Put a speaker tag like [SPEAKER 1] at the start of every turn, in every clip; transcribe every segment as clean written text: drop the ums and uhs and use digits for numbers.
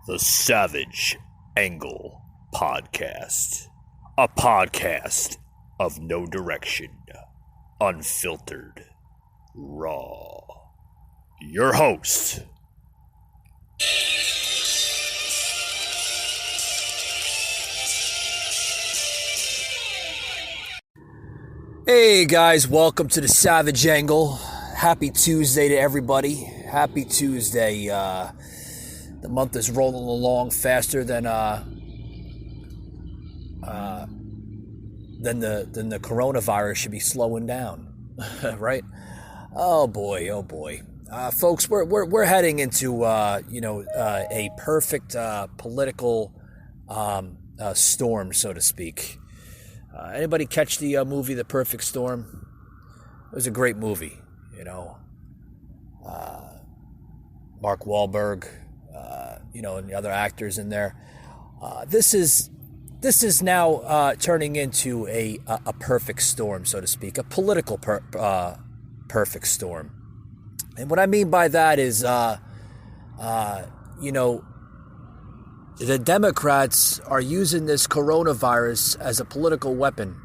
[SPEAKER 1] The Savage Angle Podcast. A podcast of no direction, unfiltered, raw. Your host, hey guys, welcome to the Savage Angle. Happy Tuesday to everybody. Happy Tuesday. The month is rolling along faster than the coronavirus should be slowing down, right? Oh boy. Folks, we're heading into a perfect political storm, so to speak. Anybody catch the movie The Perfect Storm? It was a great movie, Mark Wahlberg, and the other actors in there. This is now turning into a perfect storm, so to speak, a political perfect storm. And what I mean by that is, the Democrats are using this coronavirus as a political weapon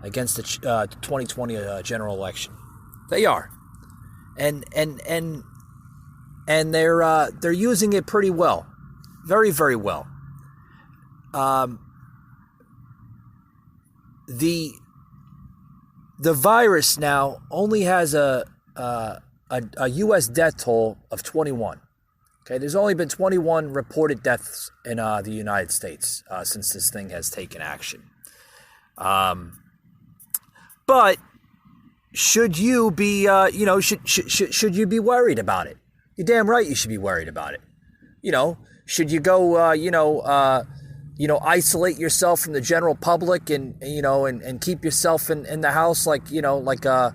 [SPEAKER 1] against the 2020 general election. They are, and they're using it pretty well, very, very well. The virus now only has a U.S. death toll of 21. Okay, there's only been 21 reported deaths in the United States since this thing has taken action. But should you be, should you be worried about it? You're damn right you should be worried about it. Should you go, isolate yourself from the general public and keep yourself in the house like a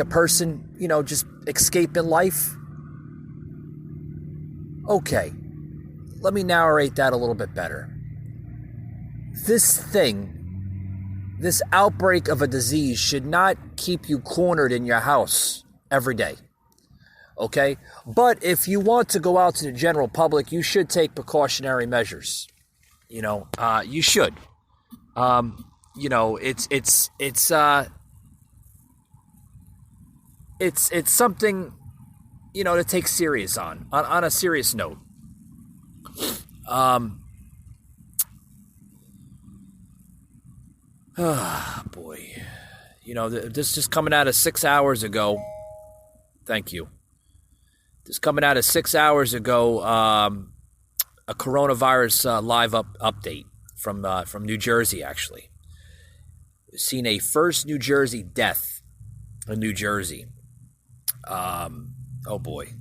[SPEAKER 1] person, just escaping life? Okay, let me narrate that a little bit better. This outbreak of a disease should not keep you cornered in your house every day. Okay? But if you want to go out to the general public, you should take precautionary measures. You should. It's something, to take serious on a serious note. Boy. This just coming out of 6 hours ago. Thank you. This coming out of 6 hours ago, a coronavirus live update from New Jersey, actually. We've seen a first New Jersey death in New Jersey. Oh boy.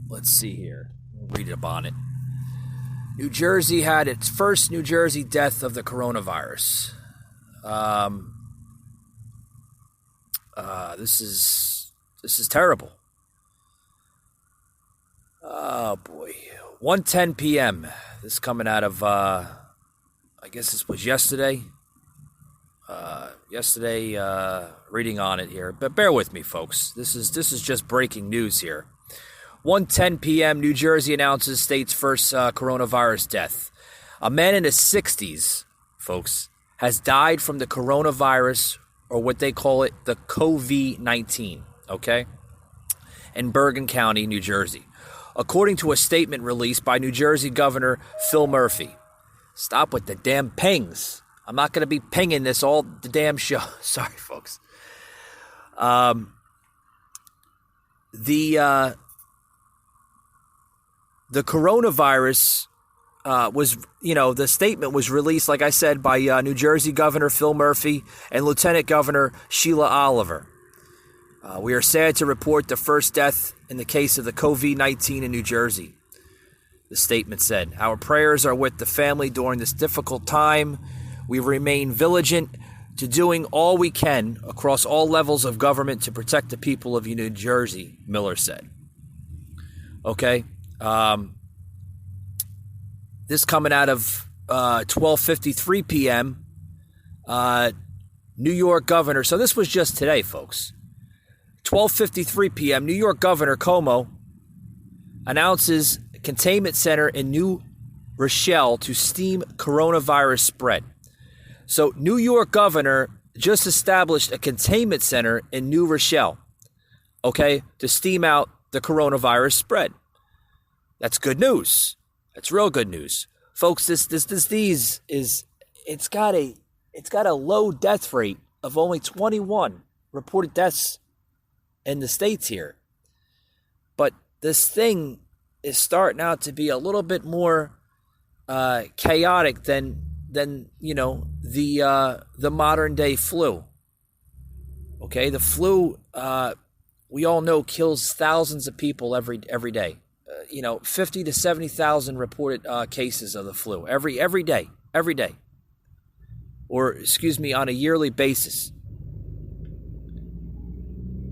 [SPEAKER 1] Let's see here. We'll read up on it. New Jersey had its first New Jersey death of the coronavirus. This is terrible. Oh boy. 1:10 p.m. This is coming out of I guess this was yesterday. Reading on it here, but bear with me, folks. This is just breaking news here. 1:10 p.m. New Jersey announces state's first coronavirus death. A man in his 60s, folks, has died from the coronavirus, or what they call it, the COVID-19. Okay, in Bergen County, New Jersey, according to a statement released by New Jersey Governor Phil Murphy. Stop with the damn pings. I'm not going to be pinging this all the damn show. Sorry, folks. The coronavirus was, the statement was released, like I said, by New Jersey Governor Phil Murphy and Lieutenant Governor Sheila Oliver. We are sad to report the first death in the case of the COVID-19 in New Jersey. The statement said, "Our prayers are with the family during this difficult time. We remain vigilant to doing all we can across all levels of government to protect the people of New Jersey," Miller said. Okay. This coming out of 12:53 p.m. New York Governor. So this was just today, folks. 12:53 p.m. New York Governor Cuomo announces containment center in New Rochelle to stem coronavirus spread. So New York governor just established a containment center in New Rochelle, okay, to stem out the coronavirus spread. That's good news. That's real good news. Folks, this disease it's got a low death rate of only 21 reported deaths in the States here. But this thing is starting out to be a little bit more chaotic than the modern day flu. Okay, the flu we all know kills thousands of people every day. 50 to 70,000 reported cases of the flu every day, or on a yearly basis.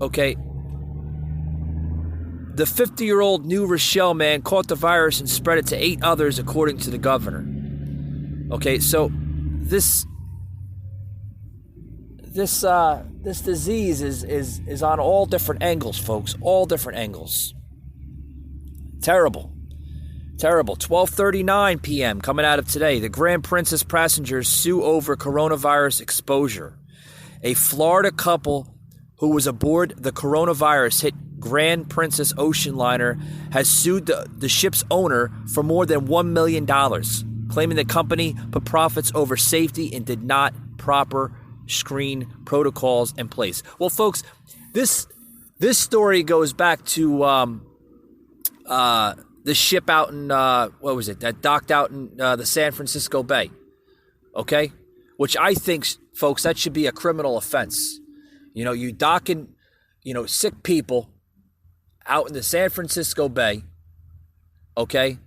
[SPEAKER 1] Okay. The 50-year-old New Rochelle man caught the virus and spread it to 8 others, according to the governor. Okay, so this disease is on all different angles, folks. All different angles. Terrible. 12:39 p.m. coming out of today. The Grand Princess passengers sue over coronavirus exposure. A Florida couple who was aboard the coronavirus hit Grand Princess ocean liner has sued the ship's owner for more than $1 million, claiming the company put profits over safety and did not proper screen protocols in place. Well, folks, this story goes back to the ship out in that docked out in the San Francisco Bay. Okay, which I think, folks, that should be a criminal offense. You docking, sick people out in the San Francisco Bay, okay?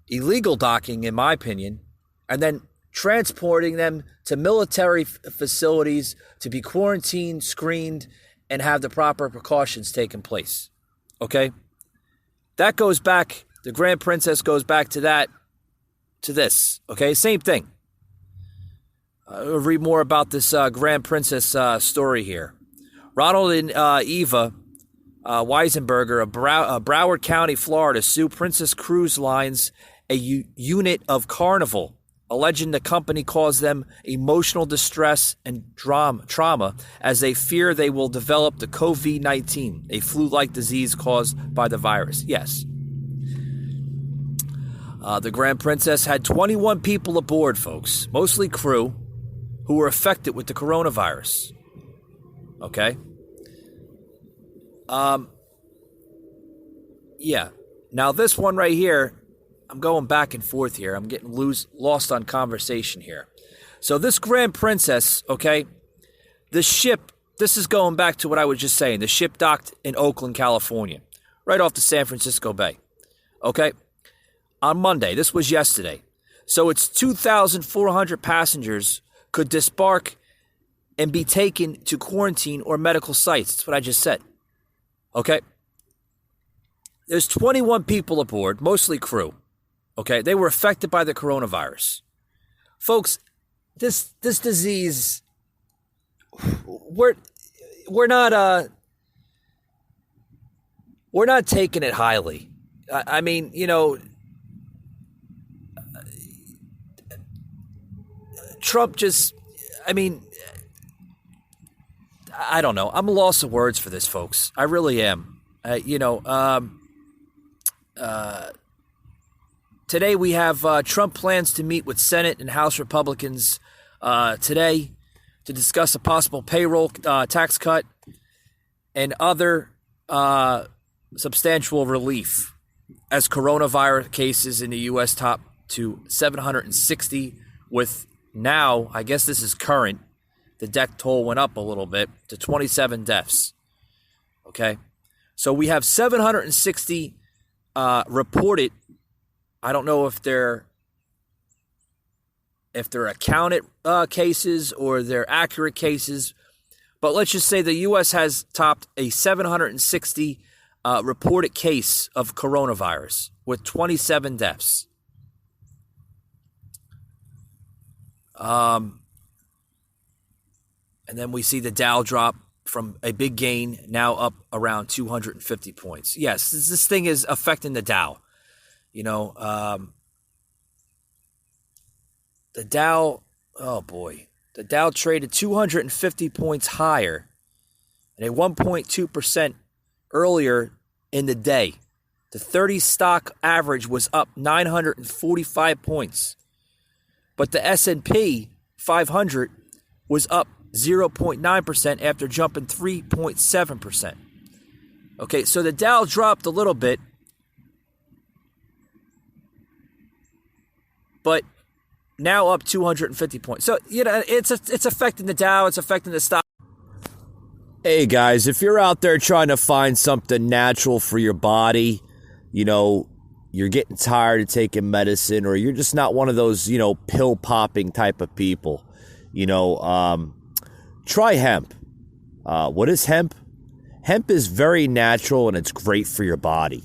[SPEAKER 1] Illegal docking, in my opinion, and then transporting them to military facilities to be quarantined, screened, and have the proper precautions taken place, okay? That goes back, the Grand Princess goes back to this, okay? Same thing. I'll read more about this Grand Princess story here. Ronald and Eva Weisenberger of Broward County, Florida, sue Princess Cruise Lines, a unit of Carnival, alleging the company caused them emotional distress and trauma as they fear they will develop the COVID-19, a flu-like disease caused by the virus. Yes. The Grand Princess had 21 people aboard, folks, mostly crew, who were affected with the coronavirus. Okay? Yeah. Now this one right here, I'm going back and forth here. I'm getting lost on conversation here. So this Grand Princess, okay, the ship, this is going back to what I was just saying. The ship docked in Oakland, California, right off the San Francisco Bay. Okay? On Monday, this was yesterday. So it's 2,400 passengers could disembark and be taken to quarantine or medical sites. That's what I just said. Okay? There's 21 people aboard, mostly crew. Okay? They were affected by the coronavirus. Folks, this disease, we're not taking it highly. I mean, Trump just, I don't know. I'm a loss of words for this, folks. I really am. Today we have Trump plans to meet with Senate and House Republicans today to discuss a possible payroll tax cut and other substantial relief as coronavirus cases in the U.S. top to 760 with now, I guess this is current, the death toll went up a little bit to 27 deaths. Okay? So we have 760 reported. I don't know if they're accounted cases or they're accurate cases, but let's just say the U.S. has topped a 760 reported case of coronavirus with 27 deaths. And then we see the Dow drop from a big gain, now up around 250 points. Yes, this thing is affecting the Dow. You know, the Dow, oh boy, the Dow traded 250 points higher and a 1.2% earlier in the day. The 30 stock average was up 945 points. But the S&P 500 was up 0.9% after jumping 3.7%. Okay, so the Dow dropped a little bit, but now up 250 points. So, you know, it's affecting the Dow, it's affecting the stock. Hey guys, if you're out there trying to find something natural for your body, you know, you're getting tired of taking medicine, or you're just not one of those, you know, pill popping type of people, you know, try hemp. What is hemp? Hemp is very natural and it's great for your body.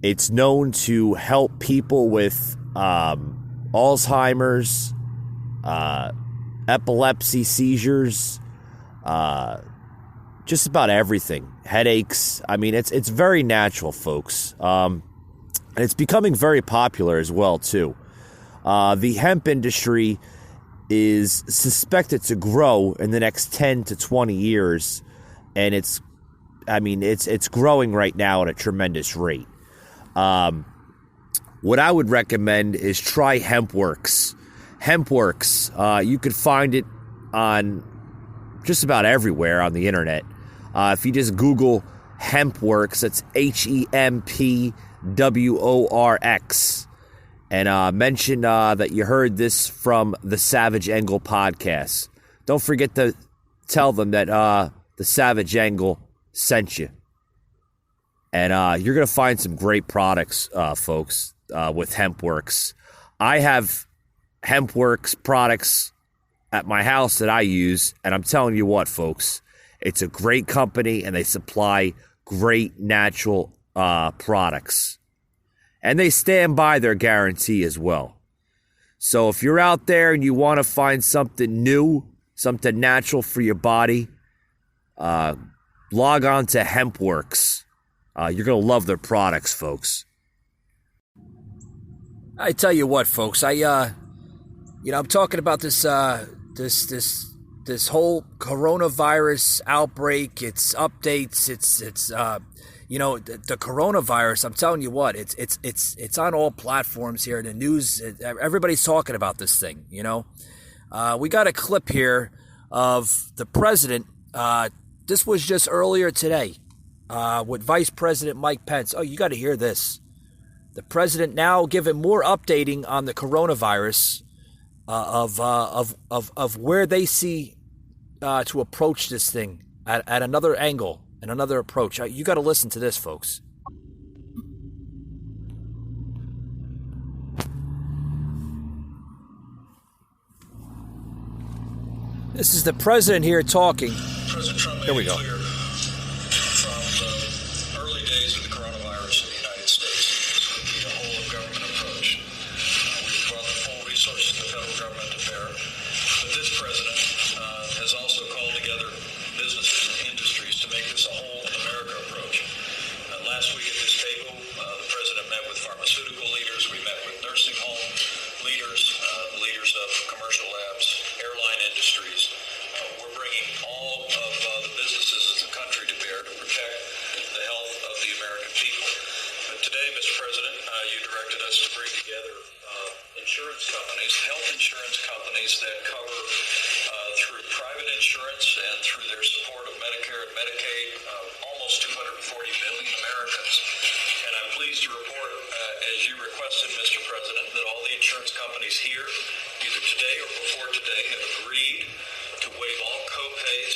[SPEAKER 1] It's known to help people with Alzheimer's, epilepsy, seizures, just about everything. Headaches. I mean, it's very natural, folks. And it's becoming very popular as well, too. The hemp industry is suspected to grow in the next 10 to 20 years. And it's growing right now at a tremendous rate. What I would recommend is try HempWorks. HempWorks, you could find it on just about everywhere on the internet. If you just Google HempWorks, that's HempWorx, and mention that you heard this from the Savage Angle podcast. Don't forget to tell them that the Savage Angle sent you. And you're going to find some great products, folks, with HempWorks. I have HempWorks products at my house that I use, and I'm telling you what, folks, it's a great company, and they supply great natural products. And they stand by their guarantee as well. So if you're out there and you want to find something new, something natural for your body, log on to HempWorks. You're going to love their products, folks. I tell you what, folks, I'm talking about this whole coronavirus outbreak, its updates, the coronavirus. I'm telling you what, it's on all platforms here. The news, everybody's talking about this thing. You know, we got a clip here of the president. This was just earlier today with Vice President Mike Pence. Oh, you got to hear this. The president now giving more updating on the coronavirus of where they see to approach this thing at another angle and another approach. You got to listen to this, folks. This is the president here talking.
[SPEAKER 2] President Trump
[SPEAKER 1] here we go.
[SPEAKER 2] Clear from the early days of the coronavirus in the United States. This would be a whole of government approach. We've brought the full resources of the federal government to bear. But this president has also called together businesses and industries to make this a whole of America approach. Last week at this table, the president met with pharmaceutical leaders. We met with nursing home leaders, leaders of commercial labs, airline industries. We're bringing all of the businesses in the country to bear to protect the health of the American people. Today, Mr. President, you directed us to bring together insurance companies, health insurance companies that cover through private insurance and through their support of Medicare and Medicaid, almost 240 million Americans. And I'm pleased to report, as you requested, Mr. President, that all the insurance companies here, either today or before today, have agreed to waive all co-pays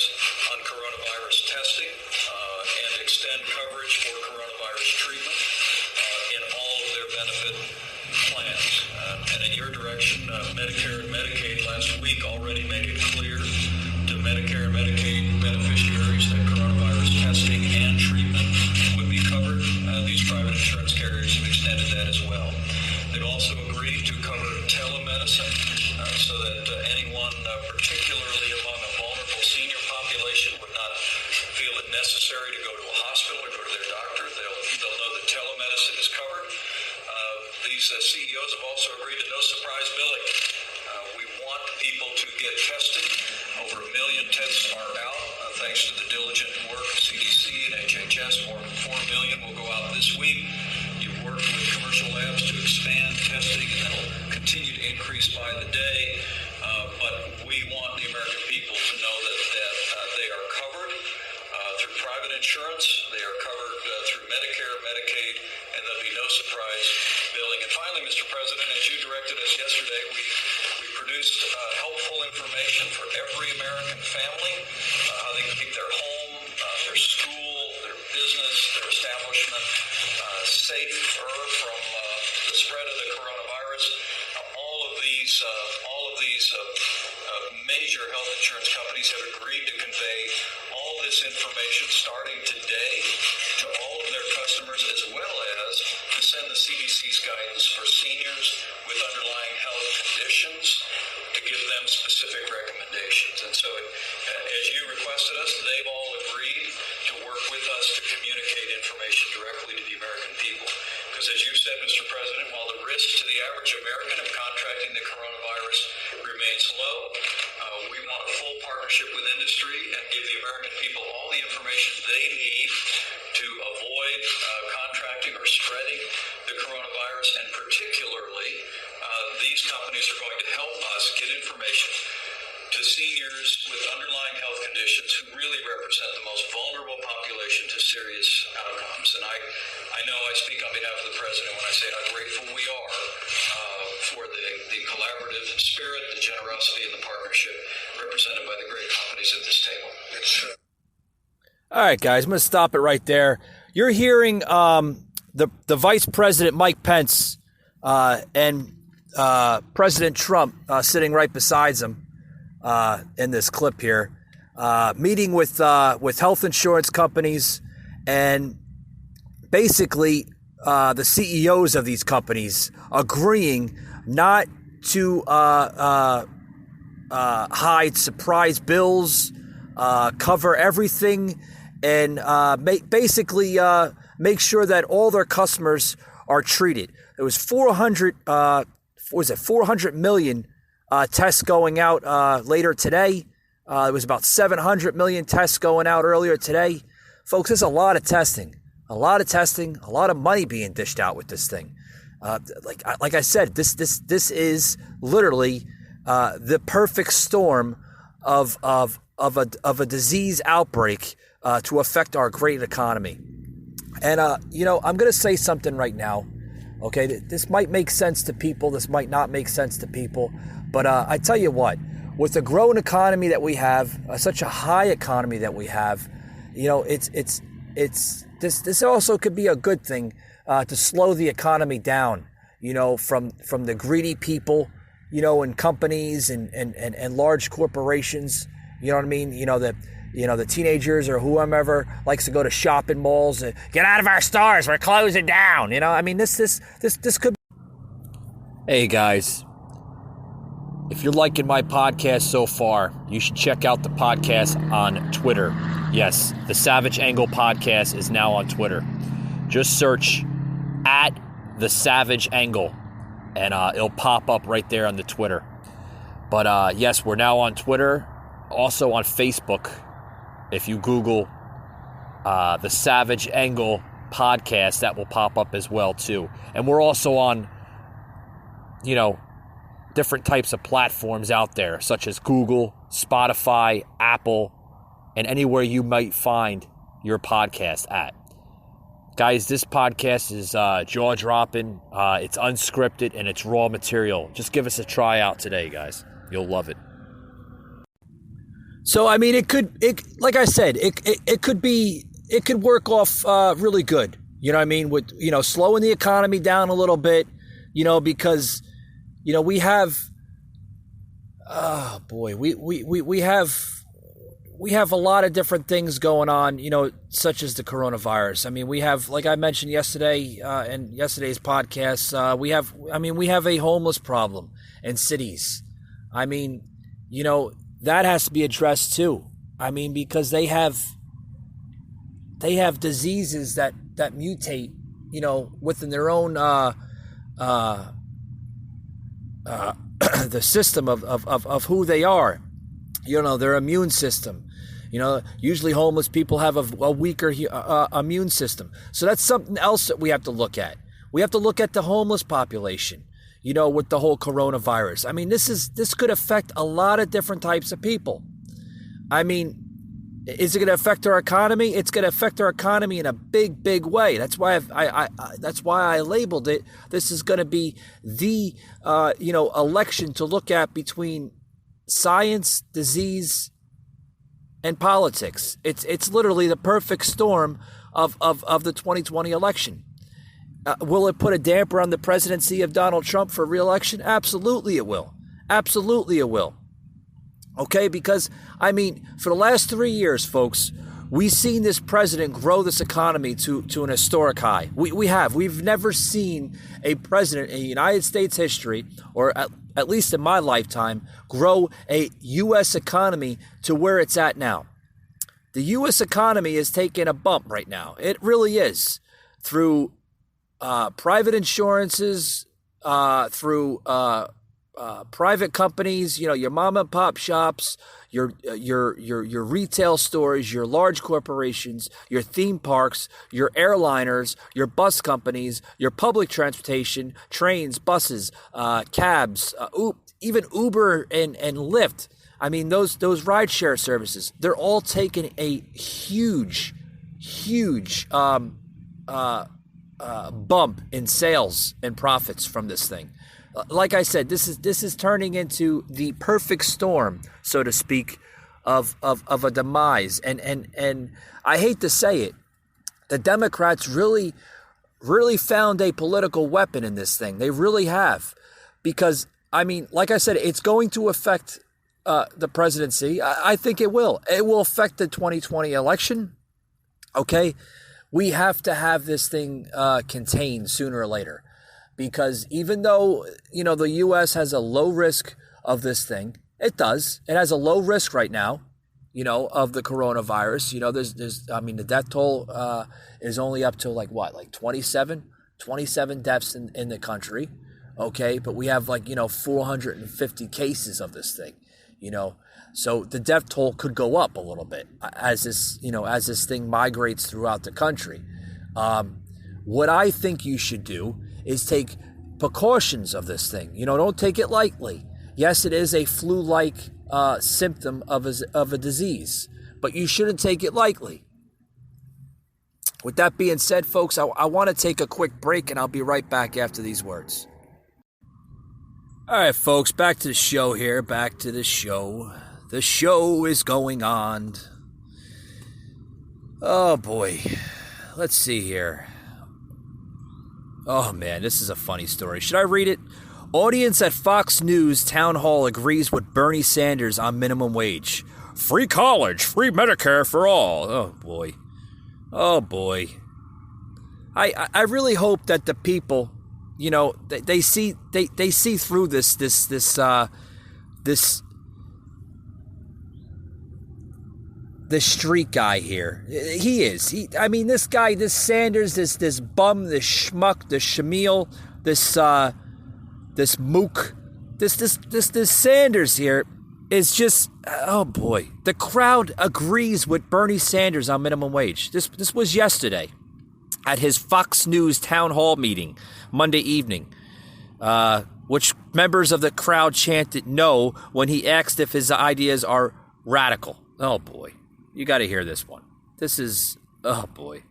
[SPEAKER 2] on coronavirus testing and extend coverage for coronavirus treatment in all of their benefit plans. And in your direction, Medicare and Medicaid last week already made it clear to Medicare and Medicaid beneficiaries that coronavirus testing and treatment would be covered. These private insurance carriers have extended that as well. They've also agreed to cover telemedicine so that anyone, particularly among a vulnerable senior population, would not necessary to go to a hospital or go to their doctor, they'll know that telemedicine is covered. These CEOs have also agreed to no surprise billing. We want people to get tested. Over 1 million tests are out, thanks to the diligent work of CDC and HHS. More than 4 million will go out this week. You've worked with commercial labs to expand testing, and that'll continue to increase by the day. But we want the American people to know that they are covered through private insurance. They are covered through Medicare, Medicaid, and there'll be no surprise billing. And finally, Mr. President, as you directed us yesterday, we produced helpful information for every American family, how they can keep their home, their school, their business, their establishment safer from the spread of the coronavirus. All of these major health insurance companies have agreed to convey all this information starting today to all of their customers, as well as to send the CDC's guidance for seniors with underlying health conditions to give them specific recommendations. And so, as you requested us, they've all agreed to work with us to communicate information directly to the American people. Because as you said, Mr. President, while the risk to the average American of contracting the coronavirus remains low, we want a full partnership with industry and give the American people all the information they need to avoid contracting or spreading the coronavirus. And particularly, these companies are going to help us get information to seniors with underlying health conditions who really represent the most vulnerable population to serious outcomes. And I know I speak on behalf of the President when I say how grateful we are for the collaborative spirit, the generosity, and the partnership represented by the great companies at this table.
[SPEAKER 1] All right, guys, I'm going to stop it right there. You're hearing the Vice President Mike Pence and President Trump sitting right beside him in this clip here, meeting with health insurance companies, and basically the CEOs of these companies agreeing not to hide surprise bills, cover everything, and basically make sure that all their customers are treated. There was 400 million tests going out later today. There was about 700 million tests going out earlier today. Folks, there's a lot of testing, a lot of money being dished out with this thing. Like I said, this is literally the perfect storm of a disease outbreak to affect our great economy. And I'm going to say something right now. Okay, this might make sense to people. This might not make sense to people. But I tell you what, with the growing economy that we have, such a high economy that we have, this also could be a good thing to slow the economy down. From the greedy people, and companies and large corporations. You know what I mean? The teenagers or whoever likes to go to shopping malls. Get out of our stores! We're closing down. This could. Hey guys, if you're liking my podcast so far, you should check out the podcast on Twitter. Yes, the Savage Angle podcast is now on Twitter. Just search at the Savage Angle, and it'll pop up right there on the Twitter. But yes, we're now on Twitter, also on Facebook. If you Google the Savage Angle podcast, that will pop up as well too. And we're also on, different types of platforms out there, such as Google, Spotify, Apple, and anywhere you might find your podcast at. Guys, this podcast is jaw-dropping, it's unscripted, and it's raw material. Just give us a try out today, guys. You'll love it. So, I mean, it could work off really good. You know what I mean? With, slowing the economy down a little bit, because, we have, we have a lot of different things going on, such as the coronavirus. I mean, we have, like I mentioned yesterday, in yesterday's podcast, we have a homeless problem in cities. I mean, that has to be addressed too. I mean, because they have they have diseases that mutate, within their own the system of who they are, their immune system. Usually homeless people have a weaker immune system. So that's something else that we have to look at. We have to look at the homeless population, with the whole coronavirus. I mean, this could affect a lot of different types of people. I mean, is it going to affect our economy? It's going to affect our economy in a big, big way. That's why that's why I labeled it. This is going to be the election to look at between science, disease, and politics. It's literally the perfect storm of the 2020 election. Will it put a damper on the presidency of Donald Trump for re-election? Absolutely it will. Absolutely it will. Okay, because, I mean, for the last 3 years, folks, we've seen this president grow this economy to an historic high. We have. We've never seen a president in United States history, or at least in my lifetime, grow a U.S. economy to where it's at now. The U.S. economy is taking a bump right now. It really is. Through private insurances, through private companies, your mom and pop shops, your retail stores, your large corporations, your theme parks, your airliners, your bus companies, your public transportation, trains, buses, cabs, even Uber and Lyft. I mean, those rideshare services, they're all taking a huge bump in sales and profits from this thing. Like I said, this is turning into the perfect storm, so to speak, of a demise. And I hate to say it, the Democrats really found a political weapon in this thing. They really have, because I mean, like I said, it's going to affect the presidency. I think it will. It will affect the 2020 election. Okay, we have to have this thing contained sooner or later. Because even though, the U.S. has a low risk of this thing, it does. It has a low risk right now, of the coronavirus. The death toll is only up to like 27 deaths in the country. Okay. But we have 450 cases of this thing, So the death toll could go up a little bit as this thing migrates throughout the country. What I think you should do is take precautions of this thing. Don't take it lightly. Yes, it is a flu-like symptom of a disease, but you shouldn't take it lightly. With that being said, folks, I want to take a quick break, and I'll be right back after these words. All right, folks, back to the show here. Back to the show. The show is going on. Oh, boy. Let's see here. Oh, man, this is a funny story. Should I read it? Audience at Fox News Town Hall agrees with Bernie Sanders on minimum wage. Free college, free Medicare for all. Oh, boy. Oh, boy. I really hope that the people, they see through this street guy here. He is. This guy, this Sanders, this bum, this schmuck, this Shamil, this mook, this Sanders here is just, oh boy. The crowd agrees with Bernie Sanders on minimum wage. This was yesterday at his Fox News town hall meeting, Monday evening, which members of the crowd chanted no when he asked if his ideas are radical. Oh boy. You got to hear this one. This is, oh boy.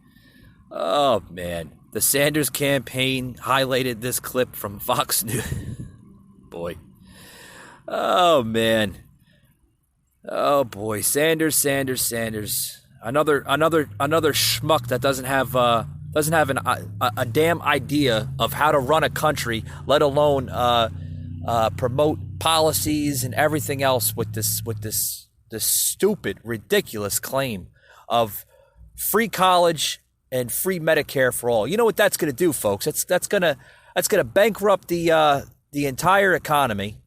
[SPEAKER 1] Oh man. The Sanders campaign highlighted this clip from Fox News. Boy. Oh man. Oh boy. Sanders. Another schmuck that doesn't have a damn idea of how to run a country, let alone promote policies and everything else with this stupid, ridiculous claim of free college and free Medicare for all. You know what that's going to do, folks? That's going to bankrupt the entire economy.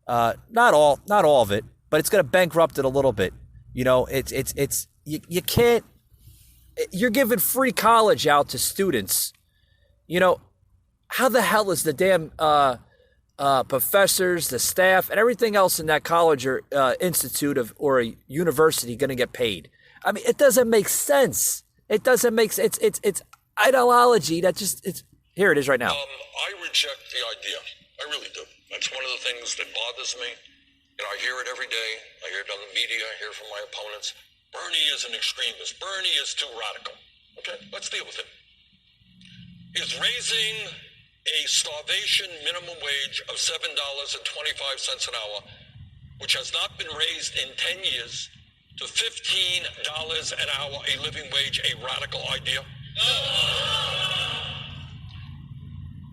[SPEAKER 1] Not all of it, but it's going to bankrupt it a little bit. You can't you're giving free college out to students. You know, how the hell is the damn professors, the staff, and everything else in that college or institute or a university going to get paid? I mean, it doesn't make sense. It doesn't make sense. It's ideology that just here it is right now.
[SPEAKER 2] I reject the idea. I really do. That's one of the things that bothers me. You know, I hear it every day. I hear it on the media. I hear it from my opponents. Bernie is an extremist. Bernie is too radical. Okay, let's deal with it. Is raising a starvation minimum wage of $7.25 an hour, which has not been raised in 10 years, to $15 an hour, a living wage, a radical idea?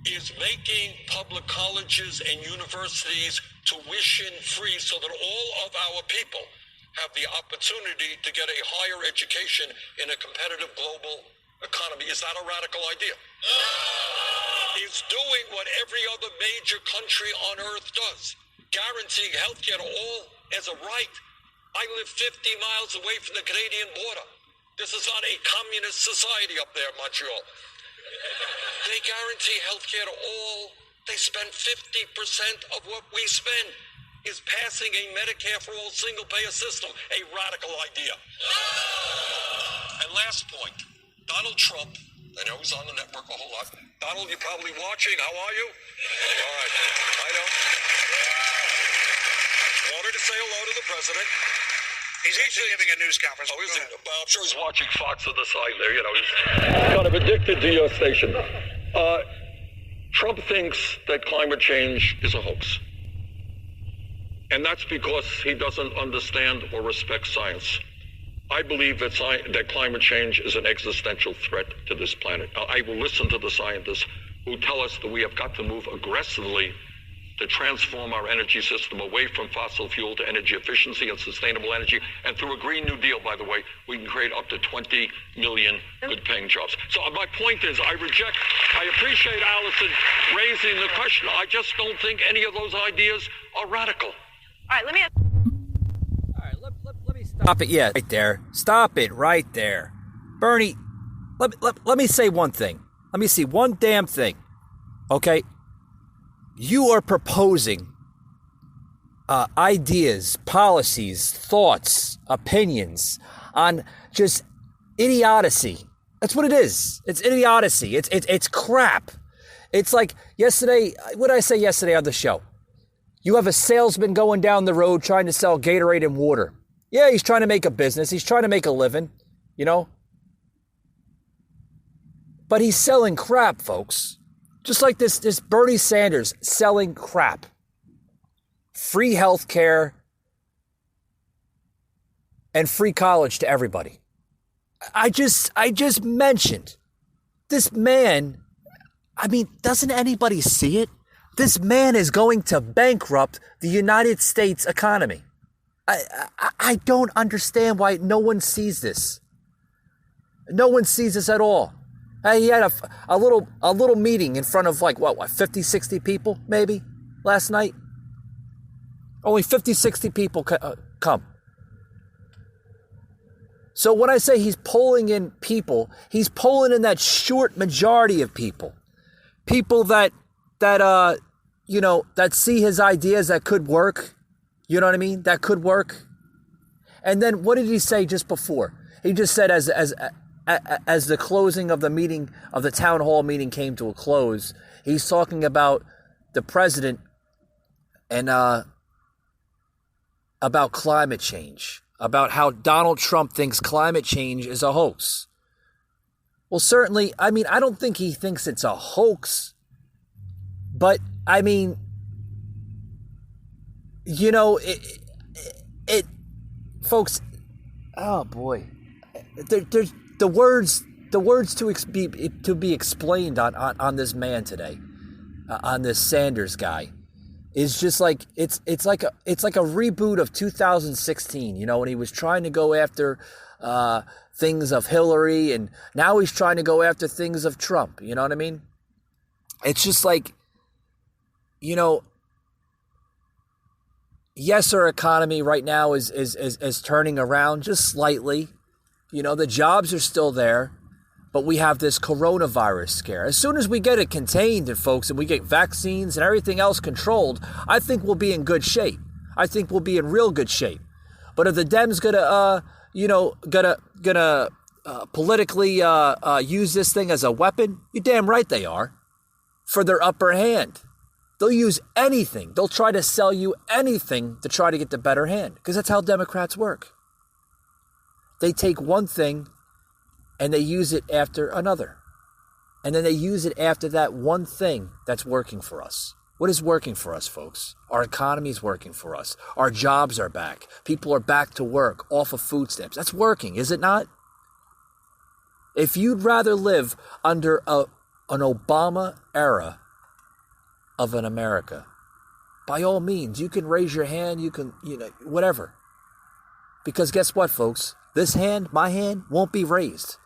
[SPEAKER 2] Is making public colleges and universities tuition free so that all of our people have the opportunity to get a higher education in a competitive global economy. Is that a radical idea? Is doing what every other major country on earth does, guaranteeing health care to all as a right. I live 50 miles away from the Canadian border. This is not a communist society up there in Montreal. They guarantee health care to all. They spend 50% of what we spend. Is passing a Medicare for all single-payer system a radical idea? And last point, Donald Trump, I know he's on the network a whole lot. Donald, you're probably watching. How are you? All right, I know. Wanted to say hello to the president.
[SPEAKER 3] He's actually giving a news conference.
[SPEAKER 2] Oh, is he? I'm sure he's watching Fox on the side there. You know, he's kind of addicted to your station. Trump thinks that climate change is a hoax. And that's because he doesn't understand or respect science. I believe that climate change is an existential threat to this planet. I will listen to the scientists who tell us that we have got to move aggressively to transform our energy system away from fossil fuel to energy efficiency and sustainable energy. And through a Green New Deal, by the way, we can create up to 20 million good-paying jobs. So my point is, I appreciate Allison raising the question. I just don't think any of those ideas are radical.
[SPEAKER 4] All right, let me ask.
[SPEAKER 1] All right, let me stop it. Yeah, right there. Stop it right there. Bernie, let me say one thing. Let me see one damn thing. Okay? You are proposing ideas, policies, thoughts, opinions on just idiocy. That's what it is. It's idiocy. It's crap. It's like yesterday. What did I say yesterday on the show? You have a salesman going down the road trying to sell Gatorade and water. Yeah, he's trying to make a business. He's trying to make a living, you know. But he's selling crap, folks. Just like this Bernie Sanders selling crap. Free health care and free college to everybody. I just mentioned this man. I mean, doesn't anybody see it? This man is going to bankrupt the United States economy. I don't understand why no one sees this. No one sees this at all. He had a little meeting in front of like, what, 50, 60 people maybe last night? Only 50, 60 people come. So when I say he's polling in people, he's polling in that short majority of people. People that see his ideas that could work. You know what I mean? That could work. And then what did he say just before? He just said as the closing of the meeting, of the town hall meeting came to a close, he's talking about the president and about climate change, about how Donald Trump thinks climate change is a hoax. Well, certainly, I mean, I don't think he thinks it's a hoax, but I mean, you know, it folks, oh boy, there's the words to be explained on this man today, on this Sanders guy, is just like it's like a reboot of 2016. You know, when he was trying to go after things of Hillary, and now he's trying to go after things of Trump. You know what I mean? It's just like, you know, yes, our economy right now is turning around just slightly. The jobs are still there, but we have this coronavirus scare. As soon as we get it contained, and folks, and we get vaccines and everything else controlled, I think we'll be in good shape. I think we'll be in real good shape. But if the Dems gonna politically use this thing as a weapon, you're damn right they are, for their upper hand. They'll use anything. They'll try to sell you anything to try to get the better hand, because that's how Democrats work. They take one thing and they use it after another. And then they use it after that one thing that's working for us. What is working for us, folks? Our economy is working for us. Our jobs are back. People are back to work, off of food stamps. That's working, is it not? If you'd rather live under an Obama era of an America, by all means, you can raise your hand, you can, whatever. Because guess what, folks? This hand, my hand, won't be raised.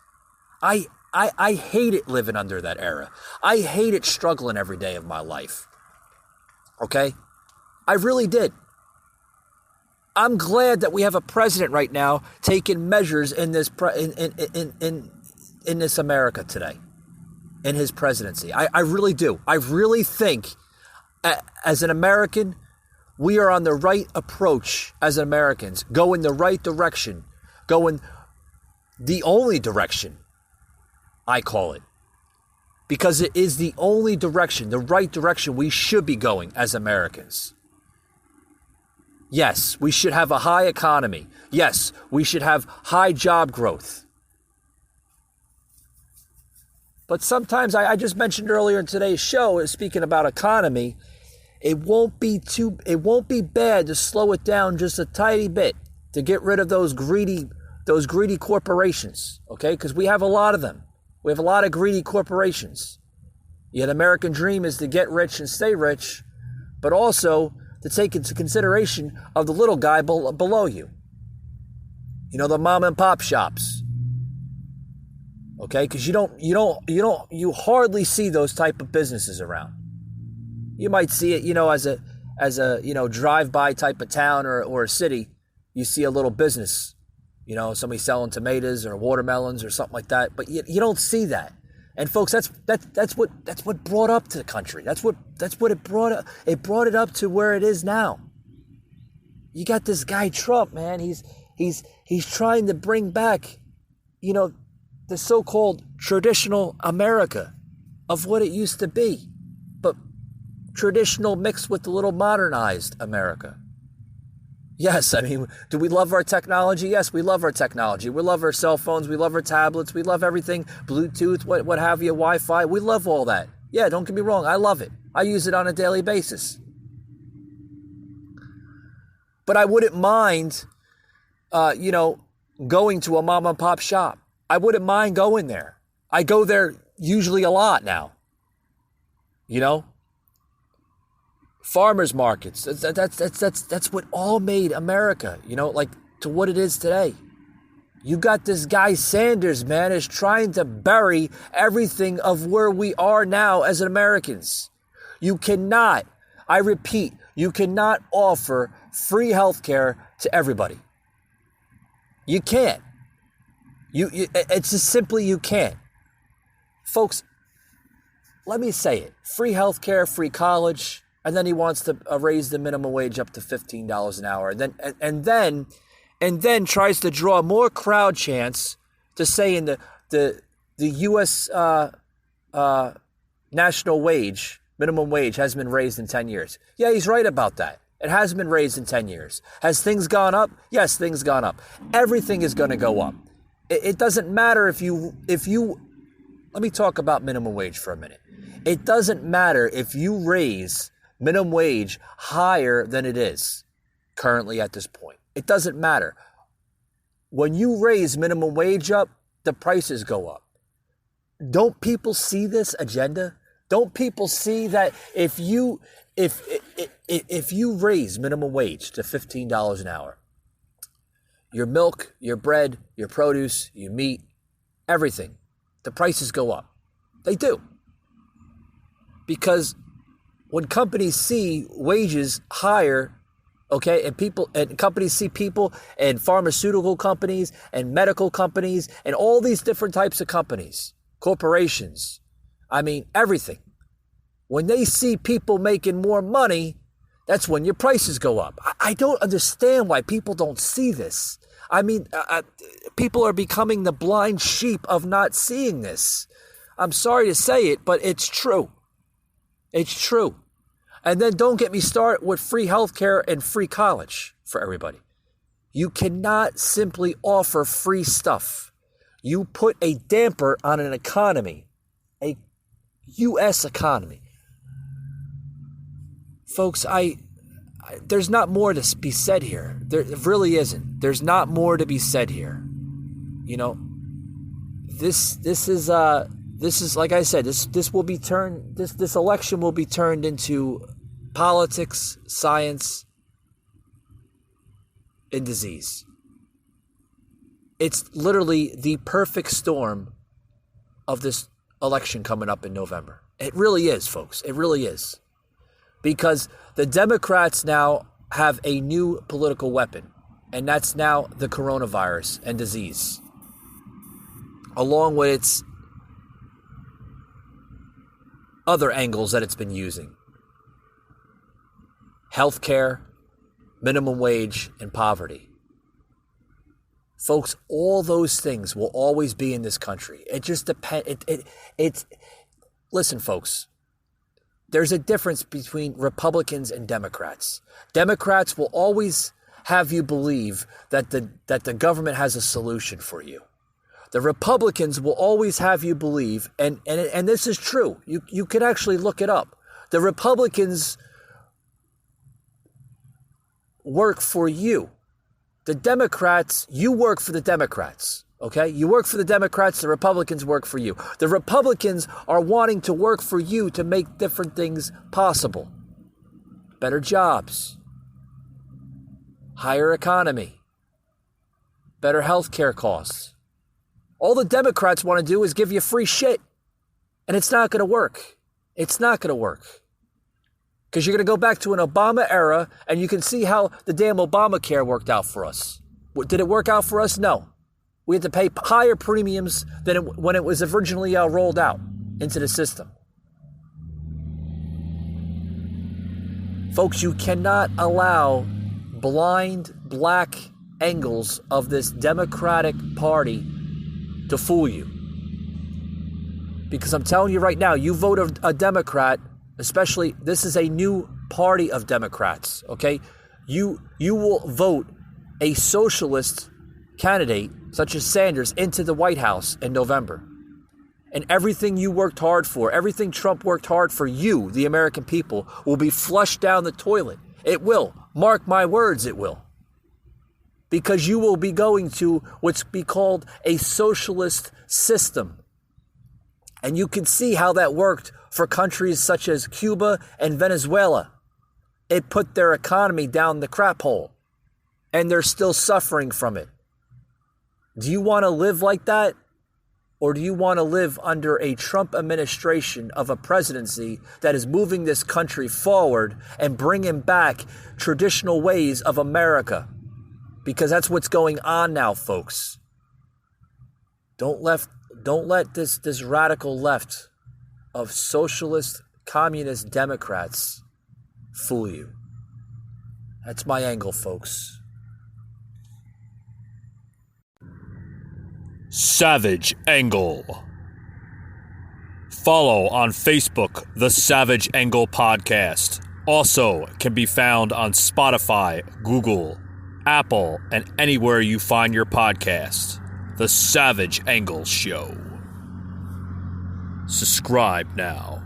[SPEAKER 1] I hate it living under that era. I hate it struggling every day of my life. Okay? I really did. I'm glad that we have a president right now taking measures in this in this America today, in his presidency. I really do. I really think, as an American, we are on the right approach as Americans, going the right direction, going the only direction, I call it. Because it is the only direction, the right direction we should be going as Americans. Yes, we should have a high economy. Yes, we should have high job growth. But sometimes, I just mentioned earlier in today's show, speaking about economy, it won't be bad to slow it down just a tiny bit, to get rid of those greedy corporations, okay? Because we have a lot of them. We have a lot of greedy corporations. Yeah, the American dream is to get rich and stay rich, but also to take into consideration of the little guy below you. The mom and pop shops. Okay, because you hardly see those type of businesses around. You might see it, as a drive-by type of town or a city. You see a little business, somebody selling tomatoes or watermelons or something like that. But you don't see that. And folks, that's what brought up to the country. That's what it brought up. It brought it up to where it is now. You got this guy Trump, man. He's trying to bring back, the so-called traditional America of what it used to be, but traditional mixed with a little modernized America. Yes, do we love our technology? Yes, we love our technology. We love our cell phones. We love our tablets. We love everything, Bluetooth, what have you, Wi-Fi. We love all that. Yeah, don't get me wrong. I love it. I use it on a daily basis. But I wouldn't mind, going to a mom and pop shop. I wouldn't mind going there. I go there usually a lot now. Farmers markets. That's what all made America, to what it is today. You got this guy Sanders, man, is trying to bury everything of where we are now as Americans. You cannot, I repeat, you cannot offer free health care to everybody. You can't. It's just simply you can't. Folks, let me say it. Free health care, free college, and then he wants to raise the minimum wage up to $15 an hour. And then tries to draw more crowd chants to say in the U.S. National wage, minimum wage, has been raised in 10 years. Yeah, he's right about that. It has been raised in 10 years. Has things gone up? Yes, things gone up. Everything is going to go up. It doesn't matter if you, let me talk about minimum wage for a minute. It doesn't matter if you raise minimum wage higher than it is currently at this point. It doesn't matter. When you raise minimum wage up, the prices go up. Don't people see this agenda? Don't people see that if you raise minimum wage to $15 an hour, your milk, your bread, your produce, your meat, everything, the prices go up. They do. Because when companies see wages higher Okay, and people and companies see people and pharmaceutical companies and medical companies and all these different types of companies, corporations. I mean, everything. When they see people making more money, that's when your prices go up. I don't understand why people don't see this. I mean, people are becoming the blind sheep of not seeing this. I'm sorry to say it, but it's true. It's true. And then don't get me started with free healthcare and free college for everybody. You cannot simply offer free stuff. You put a damper on an economy, a U.S. economy. Folks, there's not more to be said here. There really isn't. There's not more to be said here. You know, this is like I said, this will be turned, this election will be turned into politics, science, and disease. It's literally the perfect storm of this election coming up in November. It really is, folks. It really is. Because the Democrats now have a new political weapon, and that's now the coronavirus and disease, along with its other angles that it's been using. Healthcare, minimum wage, and poverty. Folks, all those things will always be in this country. It just depends. Listen, folks. There's a difference between Republicans and Democrats. Democrats will always have you believe that the government has a solution for you. The Republicans will always have you believe, and this is true. You can actually look it up. The Republicans work for you. The Democrats, you work for the Democrats. Okay? You work for the Democrats, the Republicans work for you. The Republicans are wanting to work for you to make different things possible. Better jobs. Higher economy. Better healthcare costs. All the Democrats want to do is give you free shit. And it's not going to work. It's not going to work. Because you're going to go back to an Obama era, and you can see how the damn Obamacare worked out for us. Did it work out for us? No. We had to pay higher premiums than when it was originally rolled out into the system. Folks, you cannot allow blind black angles of this Democratic Party to fool you. Because I'm telling you right now, you vote a Democrat, especially this is a new party of Democrats, okay? You will vote a socialist candidate such as Sanders into the White House in November. And everything you worked hard for, everything Trump worked hard for you, the American people, will be flushed down the toilet. It will. Mark my words, it will. Because you will be going to what's be called a socialist system. And you can see how that worked for countries such as Cuba and Venezuela. It put their economy down the crap hole. And they're still suffering from it. Do you want to live like that? Or do you want to live under a Trump administration of a presidency that is moving this country forward and bringing back traditional ways of America? Because that's what's going on now, folks. Don't let this radical left of socialist, communist Democrats fool you. That's my angle, folks.
[SPEAKER 4] Savage Angle. Follow on Facebook, The Savage Angle Podcast. Also can be found on Spotify, Google, Apple, and anywhere you find your podcast. The Savage Angle Show. Subscribe now.